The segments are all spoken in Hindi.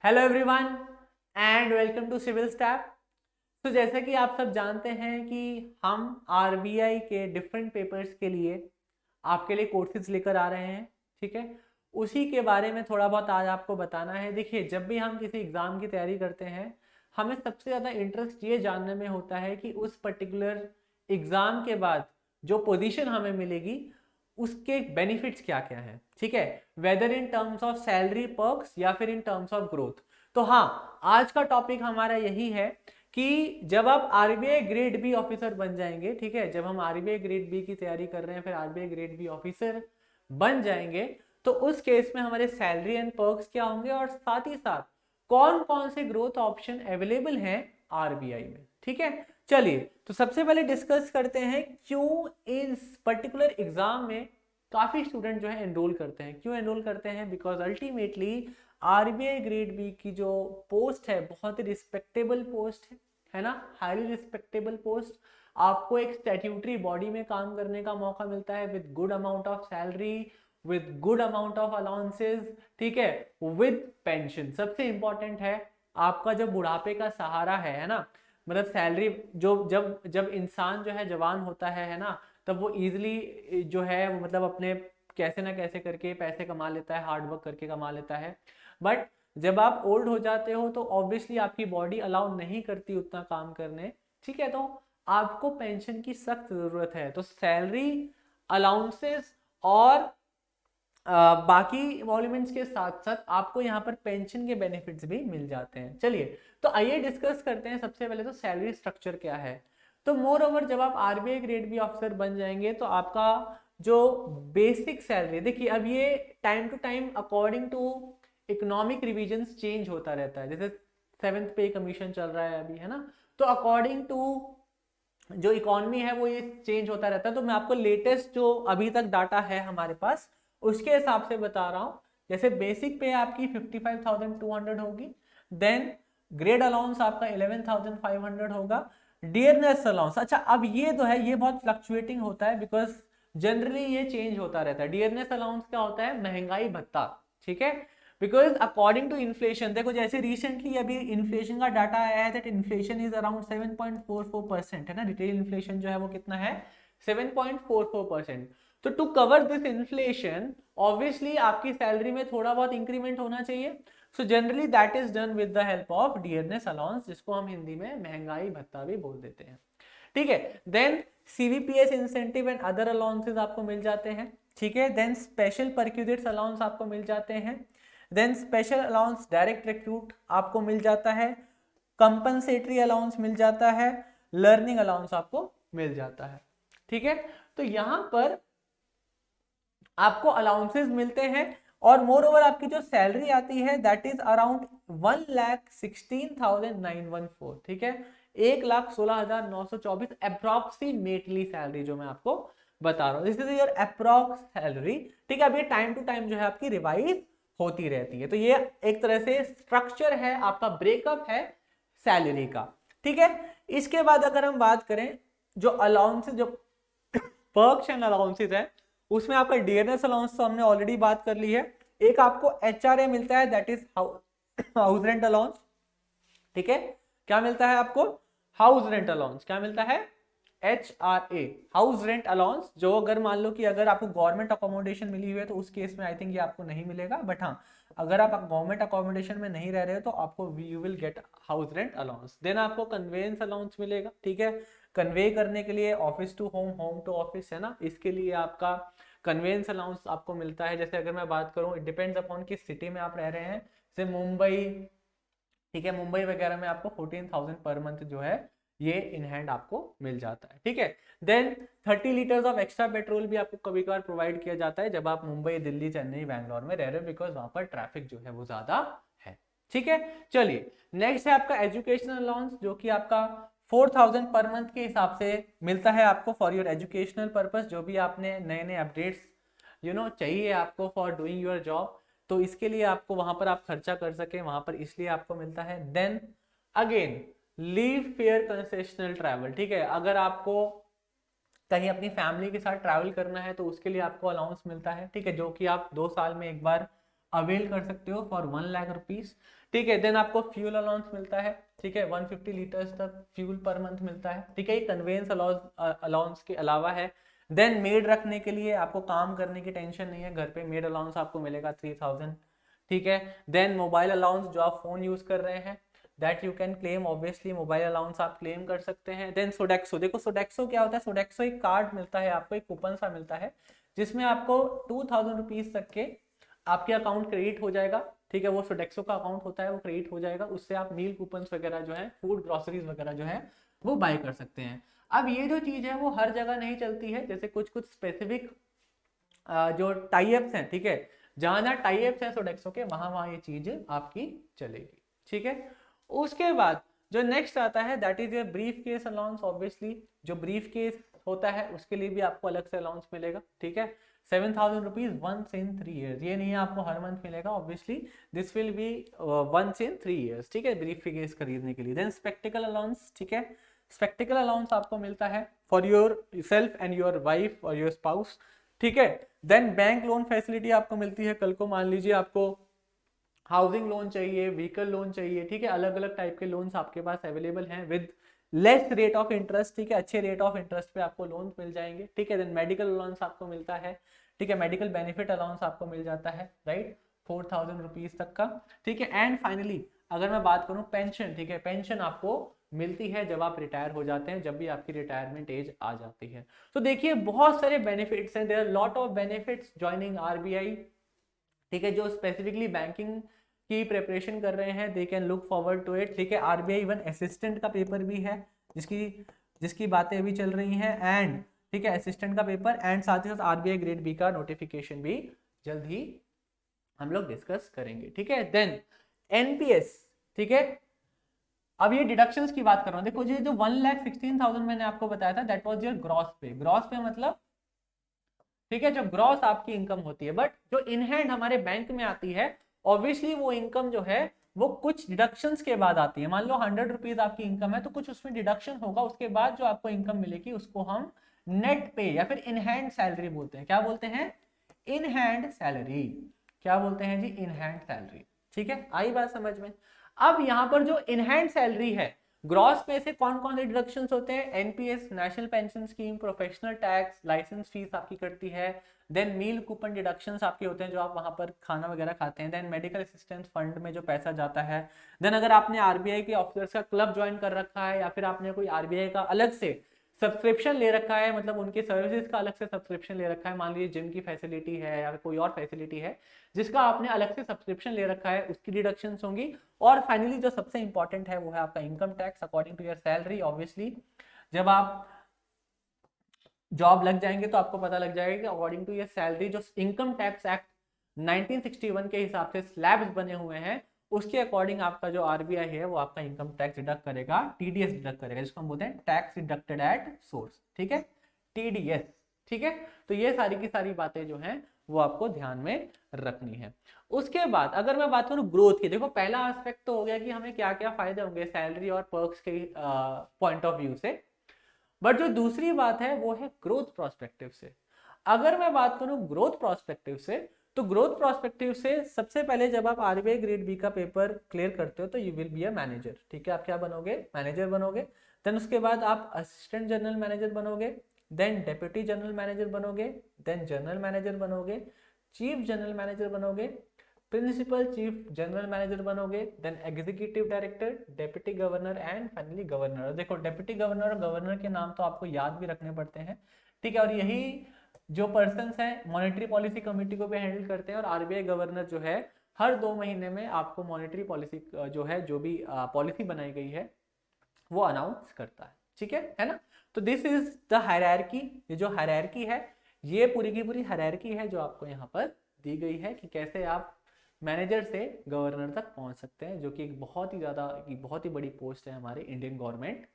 Hello everyone and welcome to Civils Tap. तो जैसे कि आप सब जानते हैं कि हम आरबीआई के डिफरेंट पेपर्स के लिए आपके लिए कोर्सेज लेकर आ रहे हैं। ठीक है, उसी के बारे में थोड़ा बहुत आज आपको बताना है। देखिए, जब भी हम किसी एग्ज़ाम की तैयारी करते हैं, हमें सबसे ज़्यादा इंटरेस्ट ये जानने में होता है कि उस पर्टिकुलर एग्ज़ाम के बाद जो पोजीशन हमें मिलेगी उसके बेनिफिट्स क्या क्या हैं। ठीक है, whether in terms of salary perks या फिर इन टर्म्स ऑफ ग्रोथ। तो हाँ, आज का टॉपिक हमारा यही है कि जब आप आरबीआई ग्रेड बी ऑफिसर बन जाएंगे, ठीक है, जब हम आरबीआई ग्रेड बी की तैयारी कर रहे हैं फिर आरबीआई ग्रेड बी ऑफिसर बन जाएंगे, तो उस केस में हमारे सैलरी एंड पर्क्स क्या होंगे और साथ ही साथ कौन कौन से ग्रोथ ऑप्शन अवेलेबल हैं आरबीआई में। ठीक है, चलिए तो सबसे पहले डिस्कस करते हैं क्यों इस पर्टिकुलर एग्जाम में काफी स्टूडेंट जो है एनरोल करते हैं। क्यों एनरोल करते हैं? Because ultimately RBI grade B की जो पोस्ट है बहुत ही रिस्पेक्टेबल पोस्ट है ना, हाईली रिस्पेक्टेबल पोस्ट। आपको एक स्टैट्यूटरी बॉडी में काम करने का मौका मिलता है with good amount of salary, with good amount of allowances, ठीक है, विद पेंशन। सबसे इंपॉर्टेंट है आपका जो बुढ़ापे का सहारा है ना, मतलब सैलरी जो जब जब इंसान जो है जवान होता है ना, तब वो इजिली जो है वो मतलब अपने कैसे ना कैसे करके पैसे कमा लेता है, हार्ड वर्क करके कमा लेता है। बट जब आप ओल्ड हो जाते हो तो ऑब्वियसली आपकी बॉडी अलाउ नहीं करती उतना काम करने। ठीक है, तो आपको पेंशन की सख्त जरूरत है। तो सैलरी, अलाउंसेस और बाकी वॉल्यूमेंट्स के साथ साथ आपको यहाँ पर पेंशन के बेनिफिट्स भी मिल जाते हैं। चलिए तो आइए डिस्कस करते हैं। सबसे पहले तो सैलरी स्ट्रक्चर क्या है। तो मोर ओवर जब आप आरबीआई ग्रेड बी ऑफिसर बन जाएंगे तो आपका जो बेसिक सैलरी, देखिए अब ये time to time according to economic revisions change होता रहता है। जैसे 7th पे कमीशन चल रहा है अभी, है ना, तो अकॉर्डिंग टू जो इकोनॉमी है वो ये चेंज होता रहता है। तो मैं आपको लेटेस्ट जो अभी तक डाटा है हमारे पास उसके हिसाब से बता रहा हूँ। जैसे बेसिक पे आपकी 55,200 होगी, देन ग्रेड अलाउंस आपका 11,500 होगा, डियरनेस अलाउंस। अच्छा, अब ये तो है, ये बहुत फ्लक्चुएटिंग होता है बिकॉज जनरली ये चेंज होता रहता है। डियरनेस अलाउंस क्या होता है? महंगाई भत्ता। ठीक है, बिकॉज अकॉर्डिंग टू इन्फ्लेशन, देखो जैसे रिसेंटली अभी इन्फ्लेशन का डाटा आया है दैट इन्फ्लेशन इज अराउंड 7.44%, है ना, रिटेल इन्फ्लेशन जो है वो कितना है? 7.44%। तो to cover this inflation obviously आपकी सैलरी में थोड़ा बहुत इंक्रीमेंट होना चाहिए। So generally that is done with the help of dearness allowance, जिसको हम हिंदी में महंगाई भत्ता भी बोल देते हैं। ठीक है, then CVPS incentive and other allowances आपको मिल जाते हैं। ठीक है, देन स्पेशल परक्यूजिट्स अलाउंस आपको मिल जाते हैं, then special allowance direct recruit आपको मिल जाता है, कंपनसेटरी अलाउंस मिल जाता है, लर्निंग अलाउंस आपको मिल जाता है। ठीक है, तो यहां पर आपको अलाउंसेस मिलते हैं और मोर ओवर आपकी जो सैलरी आती है दैट इज अराउंड 1,16,914। ठीक है, 1,16,924 अप्रोक्सीमेटली सैलरी जो मैं आपको बता रहा हूँ, this is your approx salary. ठीक है, अब ये टाइम टू टाइम जो है आपकी रिवाइज होती रहती है। तो ये एक तरह से स्ट्रक्चर है, आपका ब्रेकअप है सैलरी का। ठीक है, इसके बाद अगर हम बात करें जो अलाउंसेस, जो पर्क्स एंड अलाउंसेस है, उसमें आपका डियरनेस अलाउंस तो हमने ऑलरेडी बात कर ली है। एक आपको एचआरए मिलता है that is house rent allowance. ठीक है, क्या मिलता है आपको? House rent allowance. क्या मिलता है? HRA, house rent allowance. जो अगर मान लो कि अगर आपको गवर्नमेंट अकोमोडेशन मिली हुई है तो उस केस में आई थिंक ये आपको नहीं मिलेगा, बट हाँ अगर आप गवर्नमेंट अकोमोडेशन में नहीं रह रहे हो तो आपको you will get house rent allowance. Then आपको कन्वेंस अलाउंस मिलेगा। ठीक है, कन्वे करने के लिए office to home, home to office, है ना, इसके लिए आपका कन्वेंस अलाउंस आपको मिलता है। जैसे अगर मैं बात करूं, इट डिपेंड्स अपॉन किस सिटी में आप रह रहे हैं, जैसे मुंबई, ठीक है, मुंबई वगैरह में आपको 14,000 पर मंथ जो है ये इन हैंड आपको मिल जाता है। ठीक है, then 30 litres of extra petrol भी आपको कभी कभार प्रोवाइड किया जाता है जब आप मुंबई, दिल्ली, चेन्नई, बैंगलोर में रह रहे हो, बिकॉज वहां पर ट्रैफिक जो है वो ज्यादा है। ठीक है, चलिए नेक्स्ट है आपका एजुकेशनल अलाउंस, जो कि आपका 4,000 पर मंथ के हिसाब से मिलता है आपको फॉर योर एजुकेशनल पर्पस। जो भी आपने नए नए अपडेट्स चाहिए आपको फॉर डूइंग योर जॉब, तो इसके लिए आपको वहां पर आप खर्चा कर सके वहां पर, इसलिए आपको मिलता है। Then again leave fare concessional travel. ठीक है, अगर आपको कहीं अपनी फैमिली के साथ ट्रैवल करना है तो उसके लिए आपको अलाउंस मिलता है। ठीक है, जो कि आप 2 साल में एक बार अवेल कर सकते हो फॉर 1 लाख रुपीज। ठीक है, देन आपको फ्यूल अलाउंस मिलता है, ठीक है, 150 लीटर्स तक फ्यूल पर मंथ मिलता है, ठीक है, ये कन्वेंस अलाउंस के अलावा है। देन मेड रखने के लिए आपको काम करने की टेंशन नहीं है, घर पे मेड अलाउंस आपको मिलेगा 3000, ठीक है। देन मोबाइल अलाउंस, जो आप फोन यूज कर रहे हैं, that you can claim, obviously mobile allowance आप क्लेम कर सकते हैं। देन सोडेक्सो, देखो सोडेक्सो क्या होता है, सोडेक्सो एक कार्ड मिलता है आपको, एक कूपन सा मिलता है, जिसमें आपको 2000 रुपीज तक के आपके अकाउंट क्रेडिट हो जाएगा, ठीक है, वो सोडेक्सो का अकाउंट होता है, वो क्रेडिट हो जाएगा, उससे आप मील कूपन्स वगैरह जो है, फूड ग्रोसरीज वगैरह जो है वो बाय कर सकते हैं। अब ये जो चीज है वो हर जगह नहीं चलती है, जैसे कुछ कुछ स्पेसिफिक जो टाइप्स हैं, ठीक है, जहां जहां टाइप्स हैं सोडेक्सो के, वहां वहां ये चीज आपकी चलेगी, ठीक है। उसके बाद जो नेक्स्ट आता है that is your brief case allowance. Obviously जो ब्रीफ केस होता है उसके लिए भी आपको अलग से अलाउंस मिलेगा, ठीक है, 7000 रुपीज वंस इन 3 ईयर्स, ये नहीं है आपको हर मंथ मिलेगा, obviously this will be once in 3 years, ठीक है, ब्रीफ केस खरीदने के लिए। देन स्पेक्टिकल अलाउंस, ठीक है, स्पेक्टिकल अलाउंस आपको मिलता है for your self and your wife और योर स्पाउस, ठीक है। देन बैंक लोन फैसिलिटी आपको मिलती है, कल को मान लीजिए आपको हाउसिंग लोन चाहिए, व्हीकल लोन चाहिए, ठीक है, अलग अलग टाइप के लोन्स आपके पास अवेलेबल हैं with less rate of interest, ठीक है, अच्छे रेट ऑफ इंटरेस्ट पे आपको लोन मिल जाएंगे, ठीक है। देन मेडिकल अलाउंस आपको मिलता है, ठीक है, मेडिकल बेनिफिट अलाउंस आपको मिल जाता है, राइट, 4000 रुपीज तक का, ठीक है। एंड फाइनली अगर मैं बात करूं पेंशन, ठीक है, पेंशन आपको मिलती है जब आप रिटायर हो जाते हैं, जब भी आपकी रिटायरमेंट एज आ जाती है। तो देखिए बहुत सारे बेनिफिट्स हैं, there are lot of benefits joining RBI, ठीक है, जो स्पेसिफिकली बैंकिंग की प्रिपरेशन कर रहे हैं they can look forward to it, ठीक है। आरबीआई इवन असिस्टेंट का पेपर भी है जिसकी जिसकी बातें अभी चल रही हैं, एंड ठीक है असिस्टेंट का पेपर, एंड साथ ही साथ आरबीआई ग्रेड बी का नोटिफिकेशन भी जल्द ही हम लोग डिस्कस करेंगे, ठीक है। देन एनपीएस, ठीक है, अब ये डिडक्शंस की बात कर रहा हूं, देखो ये जो 1,16,000 मैंने आपको बताया था दैट वाज योर ग्रॉस पे, ग्रॉस पे मतलब ठीक है जो ग्रॉस आपकी इनकम होती है, बट जो इन हैंड हमारे बैंक में आती है ऑब्वियसली वो इनकम जो है वो कुछ डिडक्शंस के बाद आती है। मान लो 100 रुपीज आपकी इनकम है तो कुछ उसमें डिडक्शन होगा, उसके बाद जो आपको इनकम मिलेगी उसको हम नेट पे या फिर इन हैंड सैलरी बोलते हैं। क्या बोलते हैं? इन हैंड सैलरी। क्या बोलते हैं जी? इन हैंड सैलरी। ठीक है, आई बात समझ में? अब यहां पर जो इन हैंड सैलरी है, ग्रॉस पे से कौन कौन से डिडक्शंस होते हैं? NPS, national pension scheme, professional tax, licence fees आपकी कटती है, देन मील कूपन डिडक्शंस आपके होते हैं जो आप वहां पर खाना वगैरह खाते हैं, देन मेडिकल असिस्टेंस फंड में जो पैसा जाता है, देन अगर आपने आरबीआई के ऑफिसर्स का क्लब ज्वाइन कर रखा है या फिर आपने कोई आरबीआई का अलग से सब्सक्रिप्शन ले रखा है, मतलब उनके सर्विसेज का अलग से सब्सक्रिप्शन ले रखा है, मान लीजिए जिम की फैसिलिटी है या कोई और फैसिलिटी है जिसका आपने अलग से सब्सक्रिप्शन ले रखा है, उसकी डिडक्शंस होंगी। और फाइनली जो सबसे इंपॉर्टेंट है वो है आपका income tax according to your salary. Obviously जब आप जॉब लग जाएंगे तो आपको पता लग जाएगा कि अकॉर्डिंग टू योर सैलरी जो इनकम टैक्स एक्ट 1961 के हिसाब से स्लैब्स बने हुए हैं उसके अकॉर्डिंग आपका जो आरबीआई है वो आपका इनकम टैक्स डिडक्ट करेगा, टीडीएस डिडक्ट करेगा, जिसको हम बोलते हैं टैक्स डिडक्टेड एट सोर्स। ठीक है, टीडीएस। ठीक है, तो ये सारी की सारी बातें जो हैं वो आपको ध्यान में रखनी है। उसके बाद अगर मैं बात करूं ग्रोथ की, देखो पहला एस्पेक्ट तो हो गया कि हमें क्या क्या फायदे होंगे सैलरी और पर्क्स के पॉइंट ऑफ व्यू से, बट जो दूसरी बात है वो है ग्रोथ प्रोस्पेक्टिव से। अगर मैं बात करूं ग्रोथ प्रोस्पेक्टिव से, तो ग्रोथ प्रोस्पेक्टिव से सबसे पहले जब आप आरबीआई ग्रेड बी का पेपर क्लियर करते हो तो you will be a manager. ठीक है, आप क्या बनोगे? मैनेजर बनोगे। देन उसके बाद आप असिस्टेंट जनरल मैनेजर बनोगे, देन डेप्यूटी जनरल मैनेजर बनोगे, देन जनरल मैनेजर बनोगे, चीफ जनरल मैनेजर बनोगे, प्रिंसिपल चीफ जनरल मैनेजर बनोगे, then executive director, deputy governor and finally governor. देखो डेप्यूटी गवर्नर और गवर्नर के नाम तो आपको याद भी रखने पड़ते हैं। ठीक है, और यही जो पर्सन्स हैं मॉनेटरी पॉलिसी कमेटी को भी हैंडल करते हैं, और आरबीआई गवर्नर जो है हर 2 महीने में आपको मॉनेटरी पॉलिसी जो है जो भी पॉलिसी बनाई गई है वो अनाउंस करता है। ठीक है ना? तो दिस इज द हायरार्की। ये जो हायरार्की है ये पूरी की पूरी हायरार्की है जो आपको यहाँ पर दी गई है कि कैसे आप मैनेजर से गवर्नर तक पहुंच सकते हैं, जो कि एक बहुत ही बड़ी पोस्ट है हमारे इंडियन गवर्नमेंट।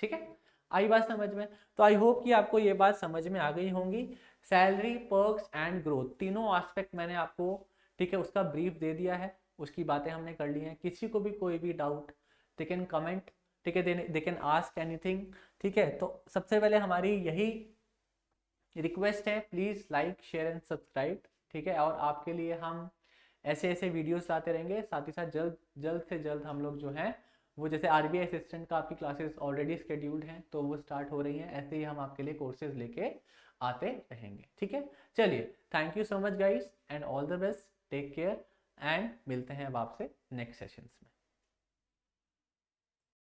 ठीक है, आई बात समझ में? तो आई होप कि आपको ये बात समझ में आ गई होंगी। सैलरी, पर्क्स एंड ग्रोथ तीनों एस्पेक्ट मैंने आपको ठीक है उसका ब्रीफ दे दिया है, उसकी बातें हमने कर ली हैं। किसी को भी कोई भी डाउट दे कैन कमेंट, ठीक है, दे कैन आस्क एनीथिंग। ठीक है, तो सबसे पहले हमारी यही रिक्वेस्ट है, please like share and subscribe. ठीक है, और आपके लिए हम ऐसे ऐसे वीडियोस लाते रहेंगे। साथ ही साथ जल्द से जल्द हम लोग जो है वो, जैसे आरबीआई असिस्टेंट का आपकी क्लासेस ऑलरेडी शेड्यूल्ड हैं तो वो स्टार्ट हो रही हैं, ऐसे ही हम आपके लिए कोर्सेज लेके आते रहेंगे। ठीक है, चलिए, thank you so much guys and all the best, take care and मिलते हैं अब आपसे नेक्स्ट सेशंस में।